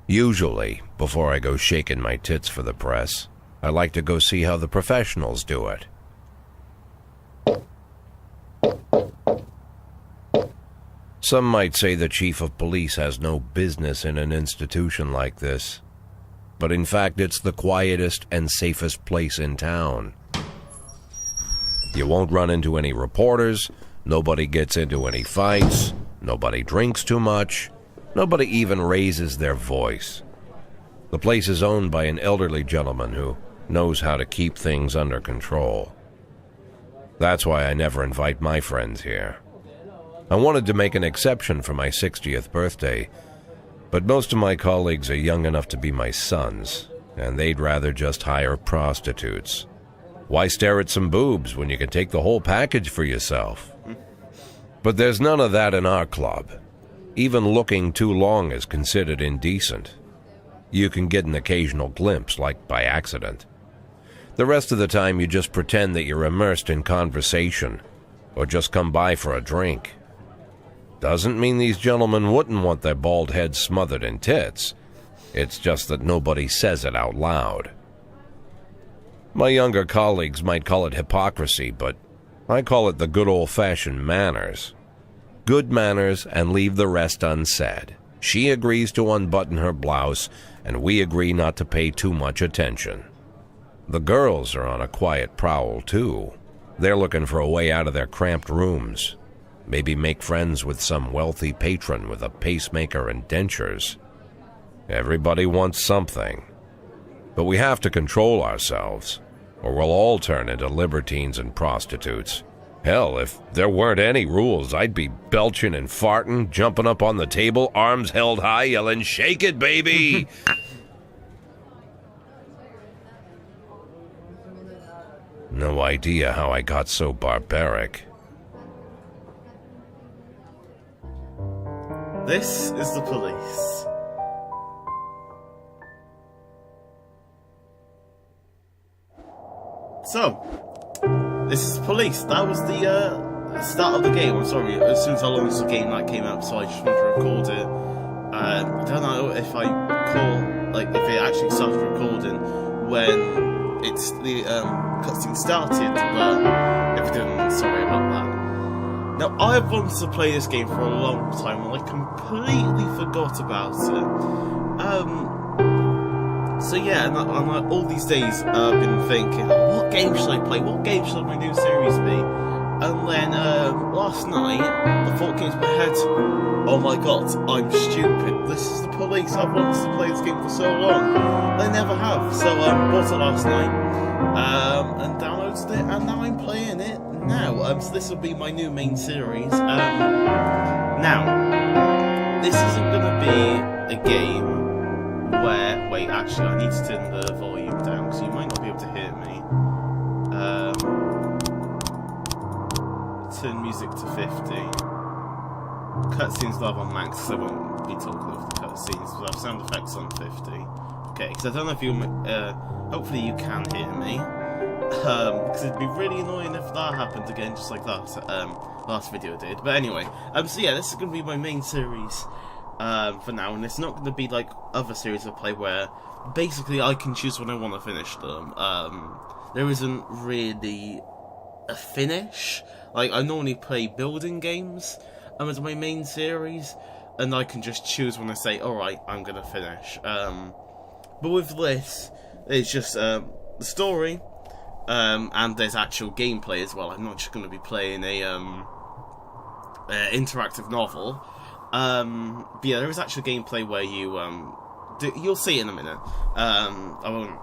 Usually, before I go shaking my tits for the press, I like to go see how the professionals do it. Some might say the chief of police has no business in an institution like this, but in fact it's the quietest and safest place in town. You won't run into any reporters, nobody gets into any fights, nobody drinks too much, nobody even raises their voice. The place is owned by an elderly gentleman who knows how to keep things under control. That's why I never invite my friends here. I wanted to make an exception for my 60th birthday, but most of my colleagues are young enough to be my sons, and they'd rather just hire prostitutes. Why stare at some boobs when you can take the whole package for yourself? But there's none of that in our club. Even looking too long is considered indecent. You can get an occasional glimpse, like by accident. The rest of the time you just pretend that you're immersed in conversation, or just come by for a drink. Doesn't mean these gentlemen wouldn't want their bald heads smothered in tits. It's just that nobody says it out loud. My younger colleagues might call it hypocrisy, but I call it the good old-fashioned manners. Good manners and leave the rest unsaid. She agrees to unbutton her blouse, and we agree not to pay too much attention. The girls are on a quiet prowl, too. They're looking for a way out of their cramped rooms. Maybe make friends with some wealthy patron with a pacemaker and dentures. Everybody wants something. But we have to control ourselves, or we'll all turn into libertines and prostitutes. Hell, if there weren't any rules, I'd be belching and farting, jumping up on the table, arms held high, yelling, "Shake it, baby!" No idea how I got so barbaric. This is the police. So, this is the police. That was the start of the game. I'm sorry, as soon as I launched the game, that came up, so I just wanted to record it. I don't know if I if it actually started recording when it's the cutscene started, but if it didn't, sorry about that. Now, I've wanted to play this game for a long time, and I completely forgot about it. So yeah, and all these days I've been thinking, what game should I play? What game should my new series be? And then last night, the thought came to my head, oh my god, I'm stupid. This is the police. I've wanted to play this game for so long. I never have. So I bought it last night and downloaded it, and now I'm playing it now. So this will be my new main series. Now, this isn't going to be a game where... Wait, actually, I need to turn the volume down, because you might not be able to hear me. Turn music to 50. Cutscenes live on max, so I won't be talking over the cutscenes, but I have sound effects on 50. Okay, because I don't know if you... hopefully you can hear me. Because it'd be really annoying if that happened again, just like that last video did. But anyway, so yeah, this is going to be my main series for now, and it's not going to be like other series I play where basically I can choose when I want to finish them. There isn't really a finish. Like, I normally play building games as my main series, and I can just choose when I say, alright, I'm going to finish. But with this, it's just the story, and there's actual gameplay as well. I'm not just going to be playing a interactive novel. But yeah, there is actual gameplay where you you'll see it in a minute. I won't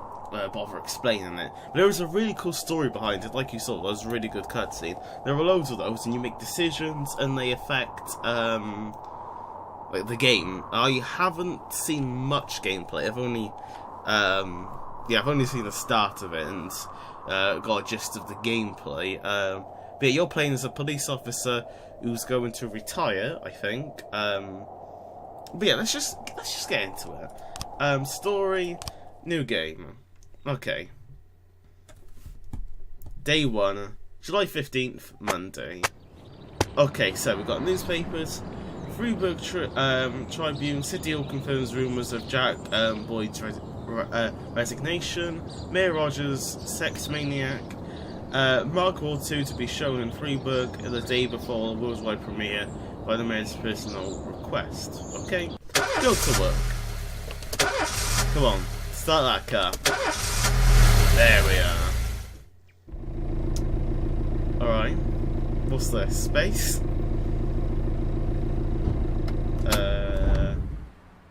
bother explaining it, but there is a really cool story behind it. Like you saw, there was a really good cutscene. There are loads of those, and you make decisions, and they affect like the game. I haven't seen much gameplay. I've only I've only seen the start of it and got a gist of the gameplay. But yeah, you're playing as a police officer who's going to retire, I think. But yeah, let's just get into it. Story. New game. Okay. Day 1, July 15th, Monday. Okay, so we've got newspapers. Freiburg Tribune, City Hall confirms rumours of Jack Boyd's resignation. Mayor Rogers, sex maniac. Mark War 2 to be shown in Freiburg the day before the worldwide premiere by the mayor's personal request. Okay, go to work. Come on, start that car. There we are. Alright, what's this? Space?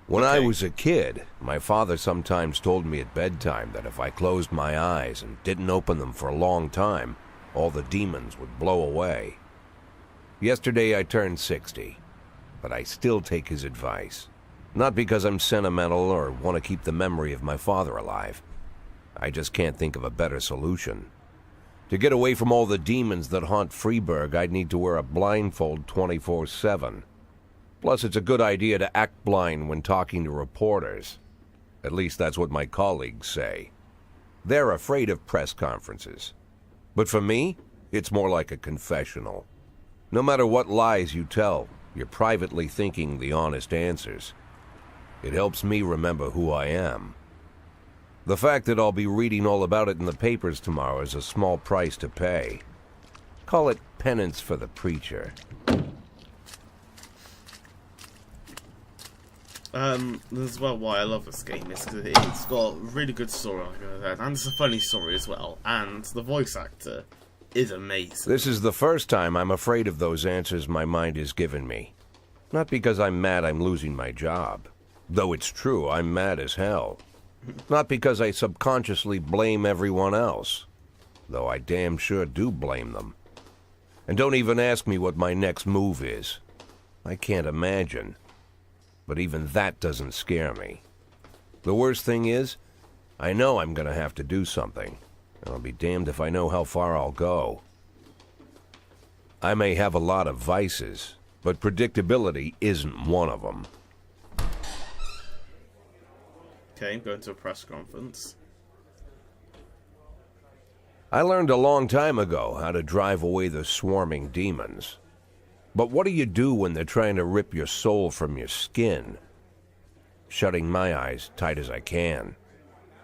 When I was a kid, my father sometimes told me at bedtime that if I closed my eyes and didn't open them for a long time, all the demons would blow away. Yesterday I turned 60, but I still take his advice. Not because I'm sentimental or want to keep the memory of my father alive. I just can't think of a better solution. To get away from all the demons that haunt Freiburg, I'd need to wear a blindfold 24/7. Plus, it's a good idea to act blind when talking to reporters. At least that's what my colleagues say. They're afraid of press conferences. But for me, it's more like a confessional. No matter what lies you tell, you're privately thinking the honest answers. It helps me remember who I am. The fact that I'll be reading all about it in the papers tomorrow is a small price to pay. Call it penance for the preacher. As well, why I love this game is because it's got a really good story, and it's a funny story as well, and the voice actor is amazing. This is the first time I'm afraid of those answers my mind has given me. Not because I'm mad I'm losing my job. Though it's true, I'm mad as hell. Not because I subconsciously blame everyone else. Though I damn sure do blame them. And don't even ask me what my next move is. I can't imagine. But even that doesn't scare me. The worst thing is, I know I'm going to have to do something. And I'll be damned if I know how far I'll go. I may have a lot of vices, but predictability isn't one of them. Okay, I'm going to a press conference. I learned a long time ago how to drive away the swarming demons. But what do you do when they're trying to rip your soul from your skin? Shutting my eyes tight as I can.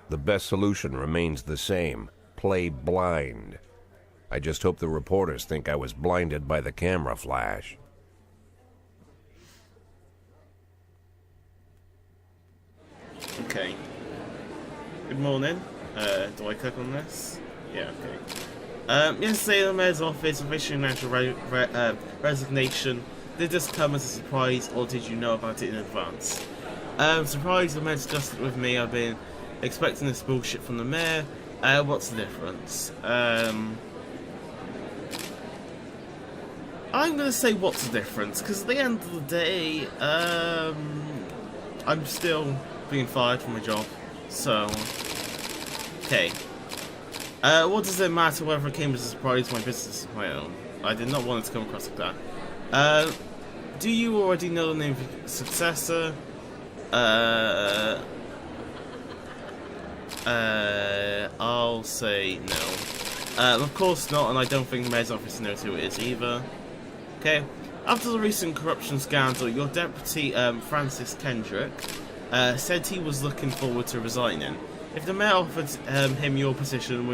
The best solution remains the same. Play blind. I just hope the reporters think I was blinded by the camera flash. Okay. Good morning. Do I click on this? Yeah, okay. Yesterday, the mayor's office officially announced a resignation. Did this come as a surprise, or did you know about it in advance? Surprise, the mayor discussed it with me. I've been expecting this bullshit from the mayor. What's the difference? I'm gonna say what's the difference, because at the end of the day, I'm still being fired from my job, so... Okay. What does it matter whether it came as a surprise? My business is my own. I did not want it to come across like that. Do you already know the name of your successor? I'll say no. Of course not, and I don't think the mayor's office knows who it is either. Okay. After the recent corruption scandal, your deputy, Francis Kendrick, said he was looking forward to resigning. If the mayor offered him your position,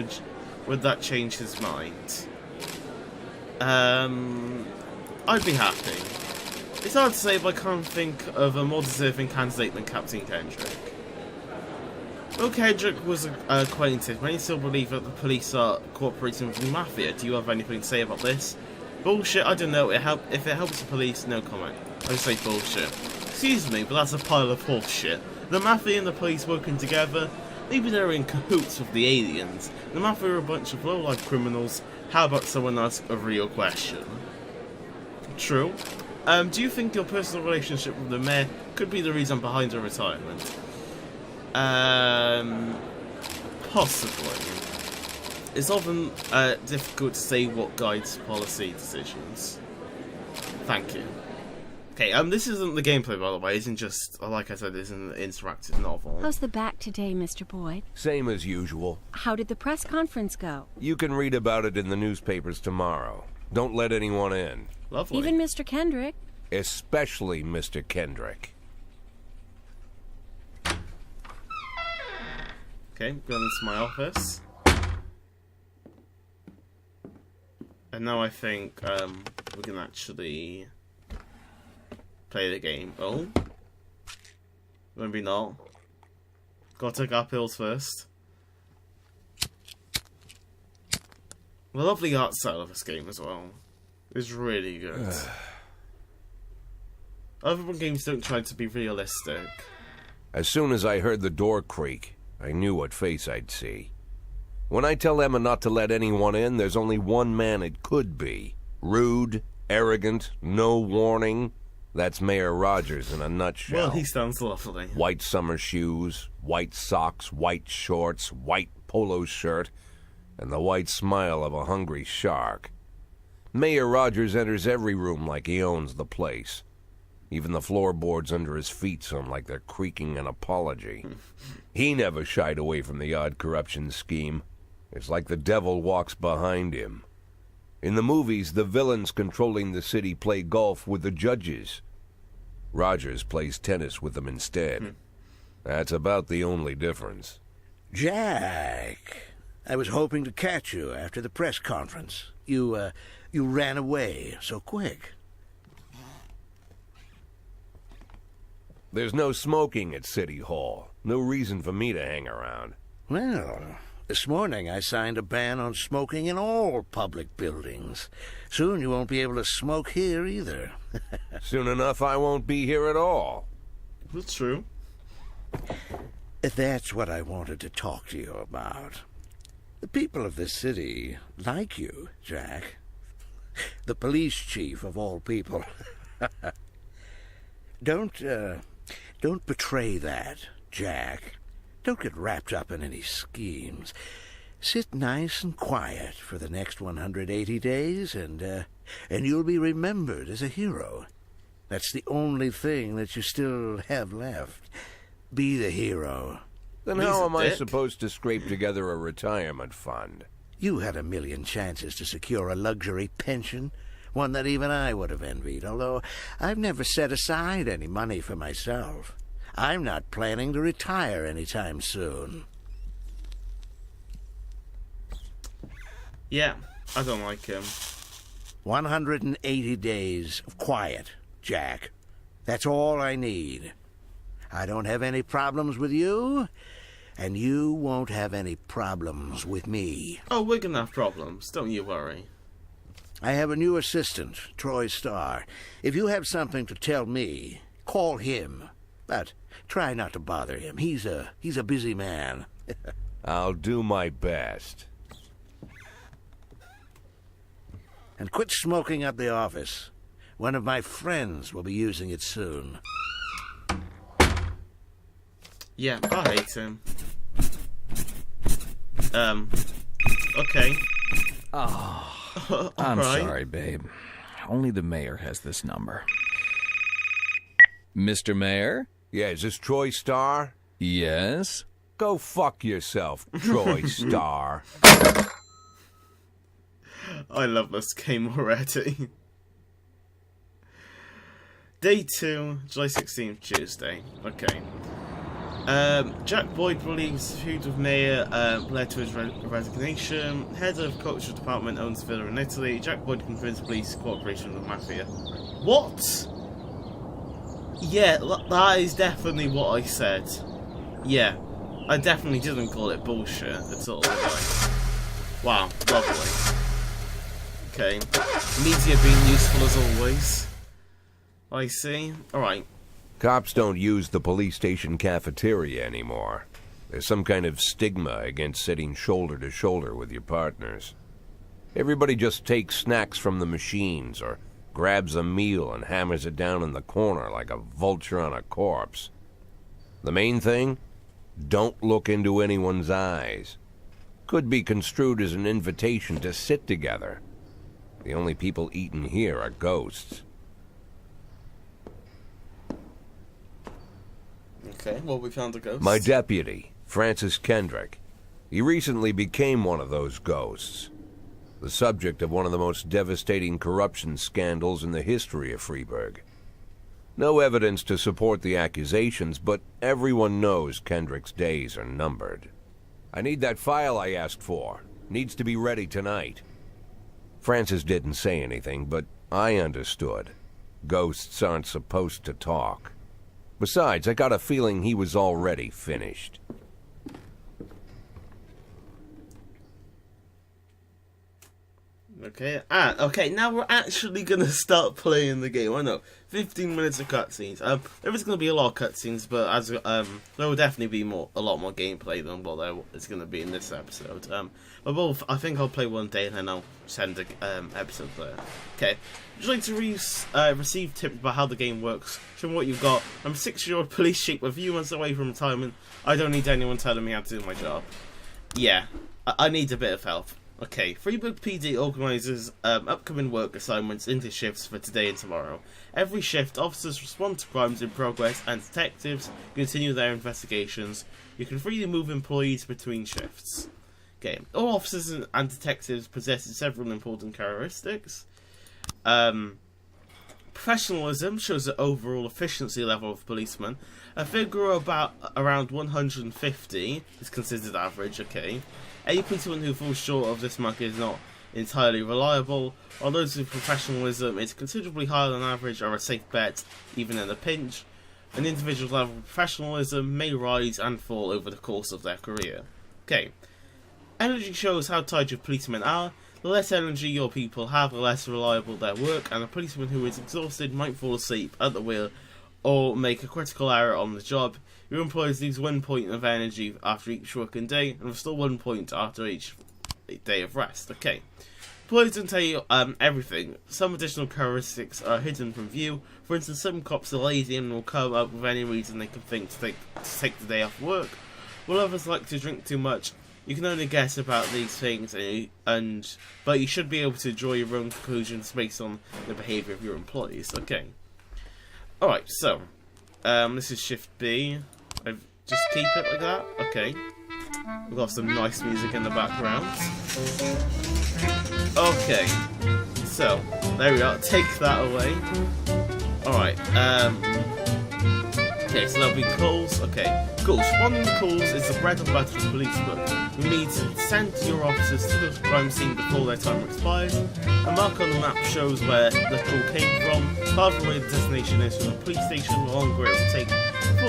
would that change his mind? I'd be happy. It's hard to say, but I can't think of a more deserving candidate than Captain Kendrick. Though Kendrick was acquainted, many still believe that the police are cooperating with the mafia. Do you have anything to say about this? Bullshit, I don't know. If it helps the police, no comment. I say bullshit. Excuse me, but that's a pile of horse shit. The mafia and the police working together? Maybe they're in cahoots with the aliens. The mafia are a bunch of low-life criminals. How about someone ask a real question? True. Do you think your personal relationship with the mayor could be the reason behind her retirement? Possibly. It's often difficult to say what guides policy decisions. Thank you. Okay, this isn't the gameplay, by the way. It isn't just, like I said, it's an interactive novel. How's the back today, Mr. Boyd? Same as usual. How did the press conference go? You can read about it in the newspapers tomorrow. Don't let anyone in. Lovely. Even Mr. Kendrick? Especially Mr. Kendrick. Okay, going into my office. And now I think we can actually play the game. Oh? Maybe not. Gotta take our pills first. The lovely art style of this game as well is really good. Other games don't try to be realistic. As soon as I heard the door creak, I knew what face I'd see. When I tell Emma not to let anyone in, there's only one man it could be. Rude, arrogant, no warning. That's Mayor Rogers in a nutshell. Well, he sounds lovely. White summer shoes, white socks, white shorts, white polo shirt, and the white smile of a hungry shark. Mayor Rogers enters every room like he owns the place. Even the floorboards under his feet sound like they're creaking an apology. He never shied away from the odd corruption scheme. It's like the devil walks behind him. In the movies, the villains controlling the city play golf with the judges. Rogers plays tennis with them instead. That's about the only difference. Jack, I was hoping to catch you after the press conference. You ran away so quick. There's no smoking at City Hall. No reason for me to hang around. Well, this morning I signed a ban on smoking in all public buildings. Soon you won't be able to smoke here either. Soon enough, I won't be here at all. That's true. That's what I wanted to talk to you about. The people of this city like you, Jack. The police chief of all people. Don't betray that, Jack. Don't get wrapped up in any schemes. Sit nice and quiet for the next 180 days, and you'll be remembered as a hero. That's the only thing that you still have left. Be the hero. Then how am I supposed to scrape together a retirement fund? You had a million chances to secure a luxury pension, one that even I would have envied, although I've never set aside any money for myself. I'm not planning to retire anytime soon. Yeah, I don't like him. 180 days of quiet, Jack. That's all I need. I don't have any problems with you, and you won't have any problems with me. Oh, we're gonna have problems, don't you worry. I have a new assistant, Troy Starr. If you have something to tell me, call him. But try not to bother him. He's a busy man. I'll do my best. And quit smoking up the office. One of my friends will be using it soon. Yeah, I hate him. Okay. Oh, I'm right. sorry, babe. Only the mayor has this number. Mr. Mayor? Yeah, is this Troy Starr? Yes? Go fuck yourself, Troy Starr. I love this game already. Day 2, July 16th, Tuesday. Okay. Jack Boyd believes feud with Mayor led to his resignation. Head of Culture Department owns villa in Italy. Jack Boyd convinced police cooperation with the mafia. What? Yeah, that is definitely what I said. Yeah, I definitely didn't call it bullshit at all. Like, wow, lovely. Okay, media being useful as always. I see. Alright. Cops don't use the police station cafeteria anymore. There's some kind of stigma against sitting shoulder to shoulder with your partners. Everybody just takes snacks from the machines or grabs a meal and hammers it down in the corner like a vulture on a corpse. The main thing? Don't look into anyone's eyes. Could be construed as an invitation to sit together. The only people eating here are ghosts. Okay, well, we found a ghost. My deputy, Francis Kendrick. He recently became one of those ghosts. The subject of one of the most devastating corruption scandals in the history of Freeburg. No evidence to support the accusations, but everyone knows Kendrick's days are numbered. I need that file I asked for. Needs to be ready tonight. Francis didn't say anything, but I understood. Ghosts aren't supposed to talk. Besides, I got a feeling he was already finished. Okay, okay, now we're actually gonna start playing the game. I know, 15 minutes of cutscenes. There is gonna be a lot of cutscenes, but as there will definitely be a lot more gameplay than what there is gonna be in this episode. But both, I think I'll play one day and then I'll send a episode there. Okay, would you like to receive tips about how the game works? Show me what you've got. I'm a 6-year-old police chief a few months away from retirement. I don't need anyone telling me how to do my job. Yeah, I need a bit of help. Okay, Freeburg PD organises upcoming work assignments into shifts for today and tomorrow. Every shift, officers respond to crimes in progress and detectives continue their investigations. You can freely move employees between shifts. Okay, all officers and detectives possess several important characteristics. Professionalism shows the overall efficiency level of policemen. A figure around 150 is considered average, okay. Any policeman who falls short of this mark is not entirely reliable, while those with professionalism is considerably higher than average are a safe bet, even in a pinch. An individual's level of professionalism may rise and fall over the course of their career. Okay. Energy shows how tired your policemen are. The less energy your people have, the less reliable their work, and a policeman who is exhausted might fall asleep at the wheel or make a critical error on the job. Your employees lose 1 point of energy after each working day, and restore 1 point after each day of rest. Okay. Employees don't tell you everything. Some additional characteristics are hidden from view. For instance, some cops are lazy and will come up with any reason they can think to take the day off work, while others like to drink too much. You can only guess about these things, but you should be able to draw your own conclusions based on the behaviour of your employees. Okay. Alright, so, this is Shift B. Just keep it like that. Okay. We've got some nice music in the background. Okay. So, there we are. Take that away. Alright, okay, so that'll be calls. Okay, calls. One of the calls is the bread and butter of policemen, who need to send your officers to the crime scene before their time expires. A mark on the map shows where the call came from. Far from where the destination is from the police station, the longer it will take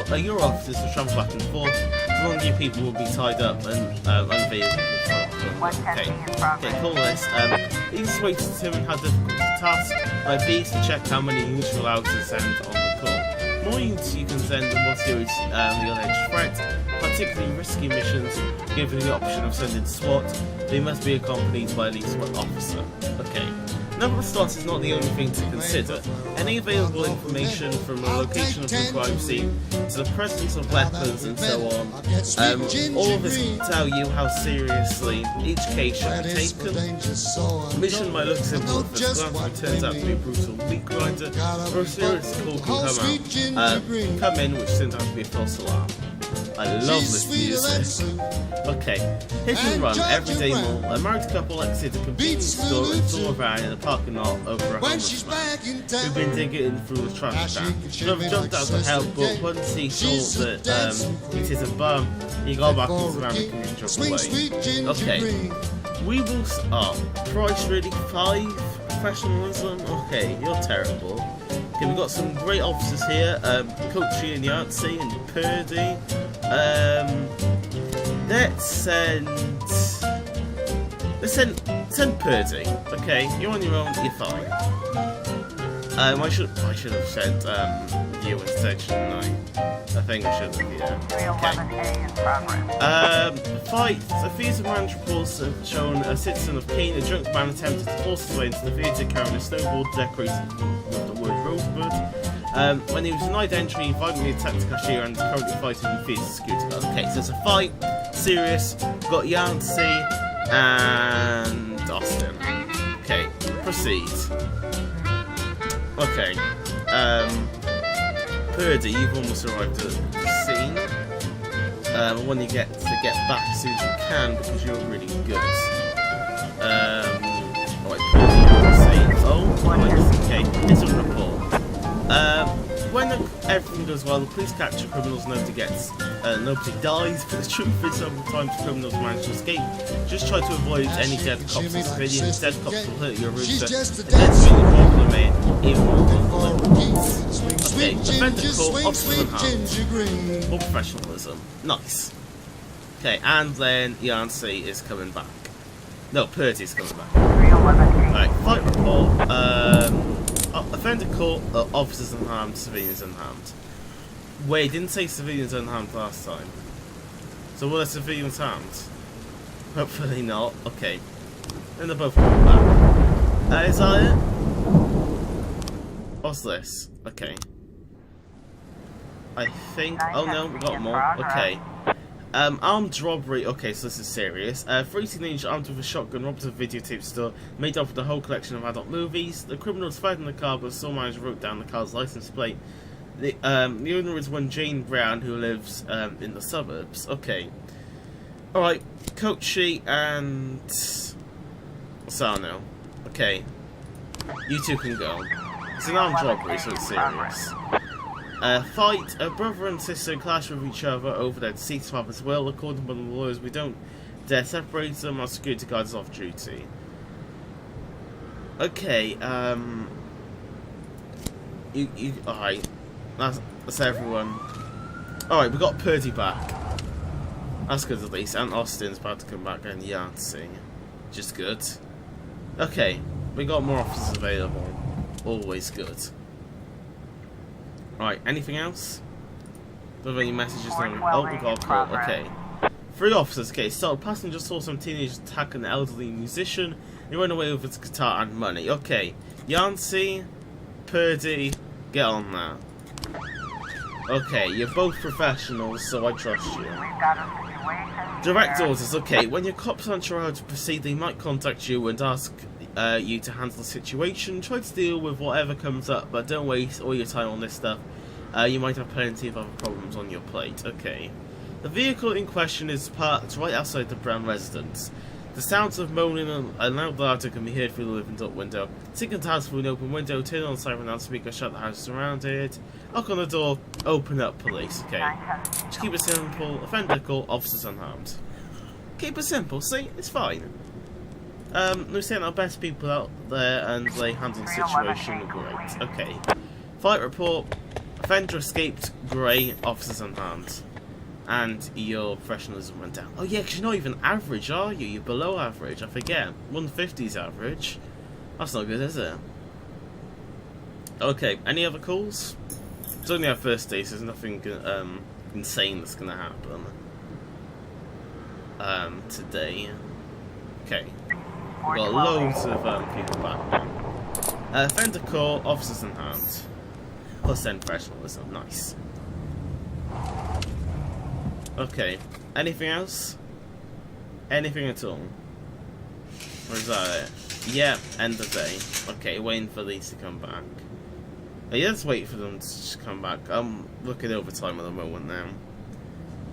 for your officers to travel back and forth, the longer your people will be tied up and unavailable. Okay, call list. Easiest way to determine how difficult the task might be is to check how many units you're allowed to send on the call. The more units you can send, the more serious the alleged threat. Particularly risky missions give you the option of sending SWAT. They must be accompanied by at least one officer. Okay. Number of slots is not the only thing to consider. Any available information from the location of the crime scene to the presence of weapons and so on, all of this will tell you how seriously each case should be taken. The mission might look simple at first glance, but turns out to be a brutal meat grinder, or a serious call can come in which turns out to be a false alarm. I love this music. Okay, hit and run, everyday mall. A married couple exited a convenience store and saw a van in a parking lot over a homeless man who'd been digging through the trash can. Another jumped out to help, but once he saw that it is a bum, he got back into the van and drove away. Okay, we will price really 5, professionalism. Okay, you're terrible. Okay, we've got some great officers here, Coachy and Yahtzee and Purdy. Let's send Purdy. Okay, you're on your own, you're fine. I should have sent you instead, shouldn't I? I think I should have, yeah. Okay. Fight. The theatre manager reports have shown a citizen of Kane, a drunk man attempted to force his way into the theatre carrying a snowboard decorated with the word Rosebud. When he was denied entry, he violently attacked the cashier and is currently fighting with theatre security guard. Okay, so it's a fight. Serious. We've got Yahtzee and Austin. Okay, proceed. Okay. Purdy, you've almost arrived at the scene. I want you to get back as soon as you can because you're really good. Okay, it's a report. When everything goes well, the police capture criminals. Nobody dies, but the truth is sometimes criminals manage to escape. Just try to avoid any dead cops or civilians. Dead cops will hurt your rooster, and that's really the problem, mate. Even more. Okay, offender call, officers and hounds. More professionalism. Nice. Okay, and then Yancey is coming back. No, Purdy's coming back. Alright, fight report. Offender call, officers unharmed, civilians unharmed. Wait, didn't say civilians unharmed last time. So were the civilians harmed? Hopefully not. Okay. Then they're both coming back. Is that it? What's this? Okay. I think... Oh no, we got more. Okay. Armed robbery. Okay, so this is serious. 3 teenagers armed with a shotgun robbed a videotape store made up of the whole collection of adult movies. The criminals fled in the car, but the store manager wrote down the car's license plate. The owner is one Jane Brown, who lives in the suburbs. Okay. Alright, Coachy and Sano. Okay. You two can go. It's an armed robbery, so it's serious. Fight. A brother and sister clash with each other over their deceased father's will. According to the lawyers, we don't dare separate them. Our security guard is off duty. Okay, alright. That's everyone. Alright, we got Purdy back. That's good at least. And Austin's about to come back and Yancey. Just good. Okay, we got more officers available. Always good. Right, anything else? Do we have any messages? Oh, we got a call. Okay. 3 officers. Okay, so passengers saw some teenagers attack an elderly musician. He ran away with his guitar and money. Okay. Yancey, Purdy, get on that. Okay, you're both professionals, so I trust you. Direct orders. Okay, when your cops aren't sure how to proceed, they might contact you and ask you to handle the situation. Try to deal with whatever comes up, but don't waste all your time on this stuff. You might have plenty of other problems on your plate. Okay. The vehicle in question is parked right outside the Brown residence. The sounds of moaning and loud laughter can be heard through the living up window. Seek into the house through an open window, turn on the siren loudspeaker, shut the house surrounded. Knock on the door, open up, police. Okay. Just keep it simple. Offender call, officers unharmed. Keep it simple, see? It's fine. We sent our best people out there and they handled the situation great. Okay. Fight report. Offender escaped, grey, officers unharmed. And your professionalism went down. Oh yeah, because you're not even average, are you? You're below average, I forget. 150's average. That's not good, is it? Okay, any other calls? It's only our first day, so there's nothing insane that's going to happen. Today. Okay. We've got loads of people back now. Offender call, officers unharmed. Plus 10 professionalism, nice. Okay, anything else? Anything at all? Or is that it? Yeah, end of day. Okay, waiting for these to come back. Yeah, let's wait for them to just come back. I'm looking at overtime at the moment now.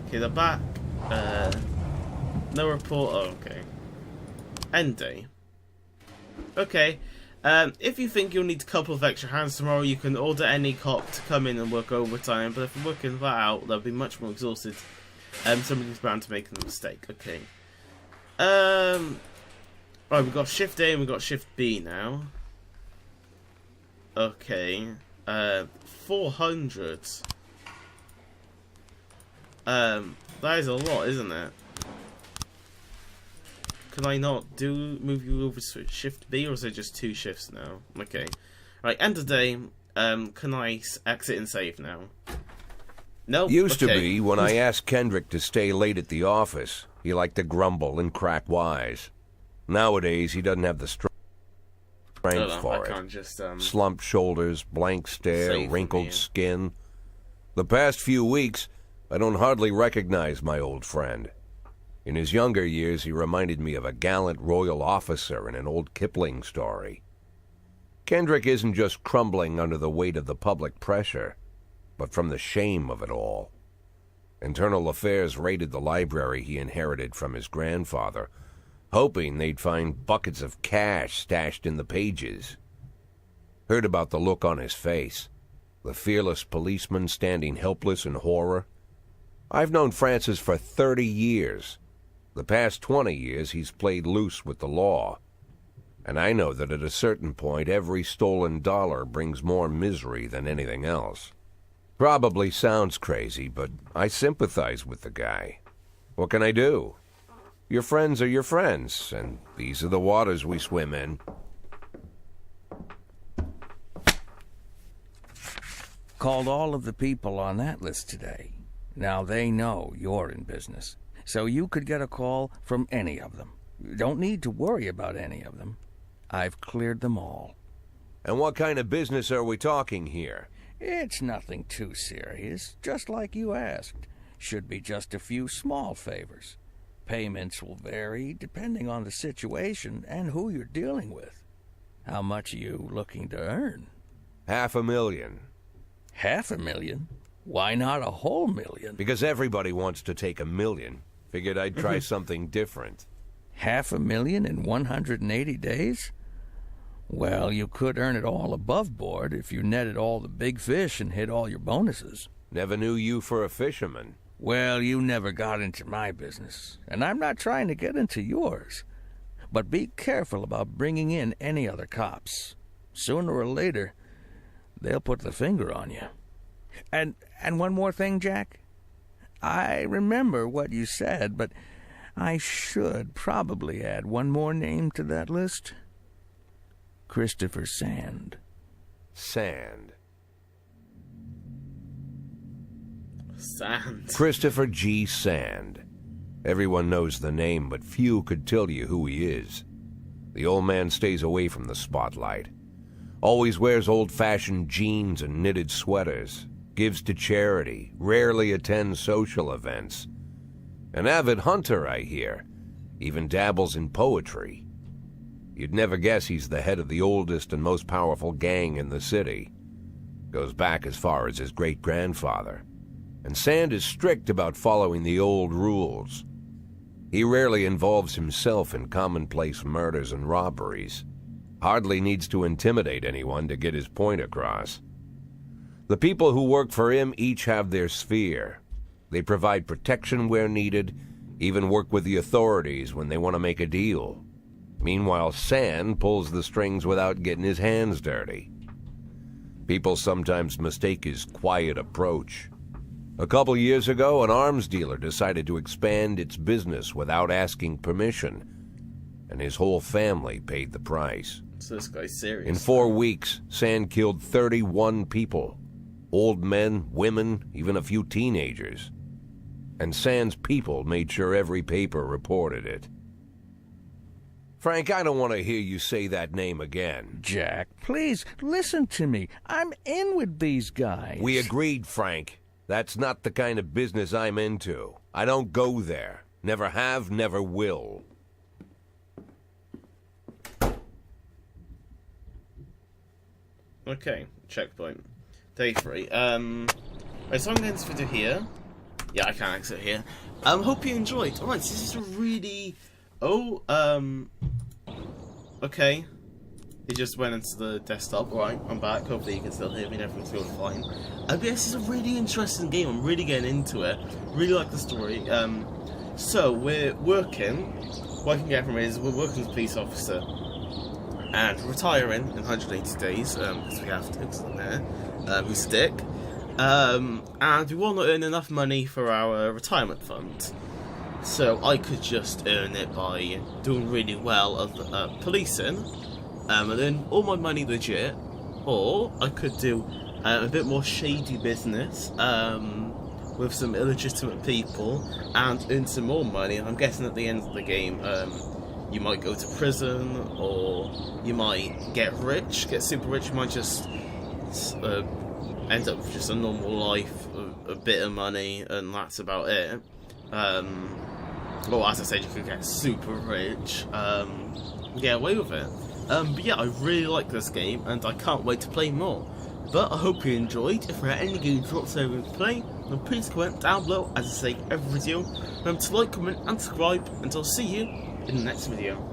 Okay, they're back. No report. Oh, okay. End day. Okay. If you think you'll need a couple of extra hands tomorrow, you can order any cop to come in and work overtime. But if you're working that out, they'll be much more exhausted. Somebody's bound to make a mistake. Okay. Right, we've got shift A and we've got shift B now. Okay. 400. That is a lot, isn't it? Can I not move you over to shift B, or is it just 2 shifts now? Okay. Right, end of day. Can I exit and save now? No. Used to be when I asked Kendrick to stay late at the office, he liked to grumble and crack wise. Nowadays, he doesn't have the strength for it. Just, slumped shoulders, blank stare, wrinkled skin. The past few weeks, I don't hardly recognize my old friend. In his younger years, he reminded me of a gallant royal officer in an old Kipling story. Kendrick isn't just crumbling under the weight of the public pressure, but from the shame of it all. Internal Affairs raided the library he inherited from his grandfather, hoping they'd find buckets of cash stashed in the pages. Heard about the look on his face, the fearless policeman standing helpless in horror. I've known Francis for 30 years. The past 20 years he's played loose with the law. And I know that at a certain point every stolen dollar brings more misery than anything else. Probably sounds crazy, but I sympathize with the guy. What can I do? Your friends are your friends, and these are the waters we swim in. Called all of the people on that list today. Now they know you're in business, so you could get a call from any of them. You don't need to worry about any of them. I've cleared them all. And what kind of business are we talking here? It's nothing too serious, just like you asked. Should be just a few small favors. Payments will vary depending on the situation and who you're dealing with. How much are you looking to earn? $500,000. $500,000? Why not a whole million? Because everybody wants to take $1 million. Figured I'd try something different. $500,000 in 180 days? Well, you could earn it all above board if you netted all the big fish and hit all your bonuses. Never knew you for a fisherman. Well, you never got into my business, and I'm not trying to get into yours. But be careful about bringing in any other cops. Sooner or later, they'll put the finger on you. And one more thing, Jack. I remember what you said, but I should probably add one more name to that list. Christopher Sand. Sand. Sand. Christopher G. Sand. Everyone knows the name, but few could tell you who he is. The old man stays away from the spotlight. Always wears old-fashioned jeans and knitted sweaters. Gives to charity. Rarely attends social events. An avid hunter, I hear. Even dabbles in poetry. You'd never guess he's the head of the oldest and most powerful gang in the city. Goes back as far as his great-grandfather. And Sand is strict about following the old rules. He rarely involves himself in commonplace murders and robberies. Hardly needs to intimidate anyone to get his point across. The people who work for him each have their sphere. They provide protection where needed, even work with the authorities when they want to make a deal. Meanwhile, Sand pulls the strings without getting his hands dirty. People sometimes mistake his quiet approach. A couple years ago, an arms dealer decided to expand its business without asking permission, and his whole family paid the price. So this guy's serious. In 4 weeks, Sand killed 31 people. Old men, women, even a few teenagers. And Sand's people made sure every paper reported it. Frank, I don't want to hear you say that name again. Jack, please, listen to me. I'm in with these guys. We agreed, Frank. That's not the kind of business I'm into. I don't go there. Never have, never will. Okay, checkpoint. Day 3. Right, so I'm going to end this video here. Yeah, I can exit here. Hope you enjoyed. Alright, so this is a really... Okay. It just went into the desktop. Right, I'm back. Hopefully you can still hear me and everything's going fine. But this is a really interesting game. I'm really getting into it. Really like the story. So, we're working. What I can get from it is we're working as a police officer. And retiring in 180 days, because we have to, because I'm there. We stick. And we want to earn enough money for our retirement fund. So I could just earn it by doing really well at policing, and earn all my money legit, or I could do a bit more shady business with some illegitimate people and earn some more money. And I'm guessing at the end of the game, you might go to prison, or you might get rich, get super rich. You might just end up with just a normal life, a bit of money, and that's about it. Well, as I said, you could get super rich, get away with it. But yeah, I really like this game, and I can't wait to play more. But I hope you enjoyed. If there are any games whatsoever to play, then please comment down below as I say every video. Remember to like, comment and subscribe, and I'll see you in the next video.